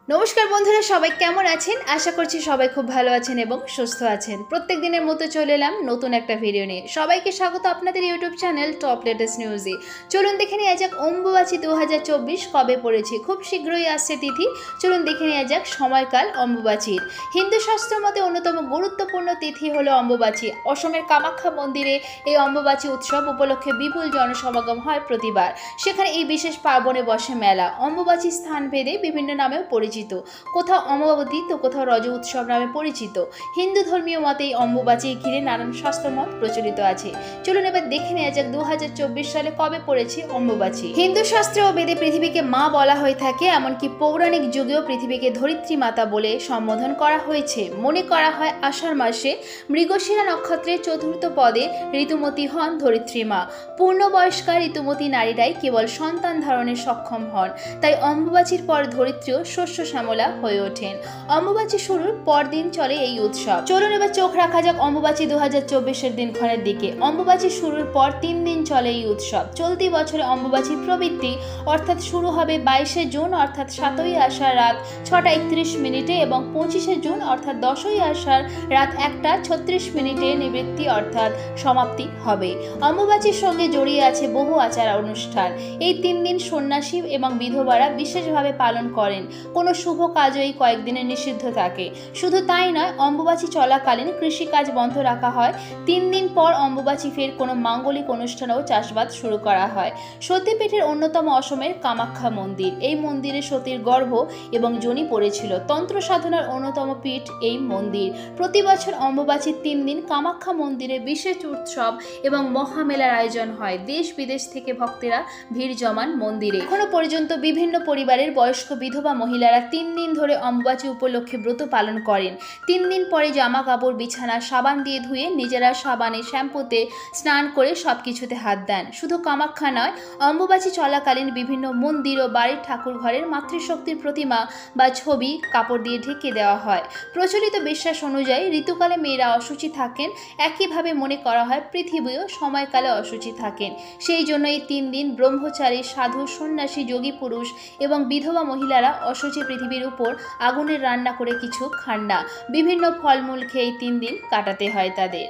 নমস্কার বন্ধুরা, সবাই কেমন আছেন? আশা করছি সবাই খুব ভালো আছেন এবং সুস্থ আছেন। প্রত্যেক দিনের মতো চলে এলাম নতুন একটা ভিডিও নিয়ে। সবাইকে স্বাগত আপনাদের ইউটিউব চ্যানেল টপ লেটেস্ট নিউজে। চলুন দেখে নেওয়া যাক অম্বুবাচী 2024 কবে পড়েছে। খুব শীঘ্রই আসছে তিথি। চলুন দেখে নেওয়া যাক সময়কাল অম্বুবাচীর। হিন্দু শাস্ত্র মতে অন্যতম গুরুত্বপূর্ণ তিথি হলো অম্বুবাচী। অসমের কামাখ্যা মন্দিরে এই অম্বুবাচী উৎসব উপলক্ষে বিপুল জনসমাগম হয় প্রতিবার। সেখানে এই বিশেষ পার্বণে বসে মেলা। অম্বুবাচী স্থান ভেদে বিভিন্ন নামেও পরিচিত, কোথাও অমাবতী তো কোথাও রজ উৎসব নামে পরিচিত। হিন্দু ধর্মীয় মতে এই অম্বুবাচী ঘিরে নানান শাস্ত্রমত প্রচলিত আছে। চলুন এবার দেখে নেওয়া যাক 2024 সালে কবে পড়েছে অম্বুবাচী। হিন্দু শাস্ত্রে ও বেদে পৃথিবীকে মা বলা হয়ে থাকে, এমনকি পৌরাণিক যুগেও পৃথিবীকে ধরিত্রী মাতা বলে সম্বোধন করা হয়েছে। মনে করা হয় আষাঢ় মাসে মৃগশিরা নক্ষত্রের চতুর্থ পদে ঋতুমতী হন ধরিত্রী মা। পূর্ণবয়স্কা ঋতুমতী নারীরাই কেবল সন্তান ধারণে সক্ষম হন, তাই অম্বুবাচীর পর ধরিত্রীও শস্য শ্যামলা হয়ে ওঠেন। অম্বুবাচী শুরুর পরদিন চলে এই উৎসব। চলুন এবার চোখ রাখা যাক অম্বুবাচী 2024-এর দিনক্ষণের দিকে। অম্বুবাচী শুরুর পর 3 দিন চলে এই উৎসব। চলতি বছরে অম্বুবাচীর প্রবৃত্তি অর্থাৎ শুরু হবে 22শে জুন অর্থাৎ 7ই আষাঢ় রাত 6টা 31 মিনিটে এবং 25শে জুন অর্থাৎ 10ই আষাঢ় রাত 1টা 36 মিনিটে নিবৃত্তি অর্থাৎ সমাপ্তি হবে। অম্বুবাচীর সঙ্গে জড়িয়ে আছে বহু আচার অনুষ্ঠান। এই 3 দিন সন্ন্যাসী এবং বিধবারা বিশেষভাবে পালন করেন। কোনো শুভ কাজও এই কয়েকদিনের নিষিদ্ধ থাকে। শুধু তাই নয়, অম্বুবাচী চলাকালীন কৃষিকাজ বন্ধ রাখা হয়। 3 দিন পর অম্বুবাচী ফের কোনো মাঙ্গলিক অনুষ্ঠান ও চাষবাস শুরু করা হয়। সতীপীঠের অন্যতম অসমের কামাখ্যা মন্দির। এই মন্দিরে সতীর গর্ভ এবং যোনি পড়েছিল। তন্ত্র সাধনার অন্যতম পীঠ এই মন্দির। প্রতি বছর অম্বুবাচীর 3 দিন কামাখ্যা মন্দিরে বিশেষ উৎসব এবং মহামেলার আয়োজন হয়। দেশ বিদেশ থেকে ভক্তেরা ভিড় জমান মন্দিরে। এখনো পর্যন্ত বিভিন্ন পরিবারের বয়স্ক বিধবা মহিলারা 3 দিন ধরে অম্বুবাচী উপলক্ষে ব্রত পালন করেন। 3 দিন পরে জামা কাপড় বিছানা সাবান দিয়ে ধুয়ে নিজেরা সাবানে শ্যাম্পুতে স্নান করে সবকিছুতে হাত দেন। শুধু কামাখ্যা নয়, অম্বুবাচী চলাকালীন বিভিন্ন মন্দির ও বাড়ির ঠাকুর ঘরের মাতৃশক্তির প্রতিমা বা ছবি কাপড় দিয়ে ঢেকে দেওয়া হয়। প্রচলিত বিশ্বাস অনুযায়ী ঋতুকালে মেয়েরা অশুচি থাকেন, একইভাবে মনে করা হয় পৃথিবীও সময়কালে অশুচি থাকেন। সেই জন্য এই 3 দিন ব্রহ্মচারী, সাধু, সন্ন্যাসী, যোগী পুরুষ এবং বিধবা মহিলারা অশুচি পৃথিবীর উপর আগুনের রান্না করে কিছু খান না। বিভিন্ন ফলমূল খেয়ে 3 দিন কাটাতে হয় তাদের।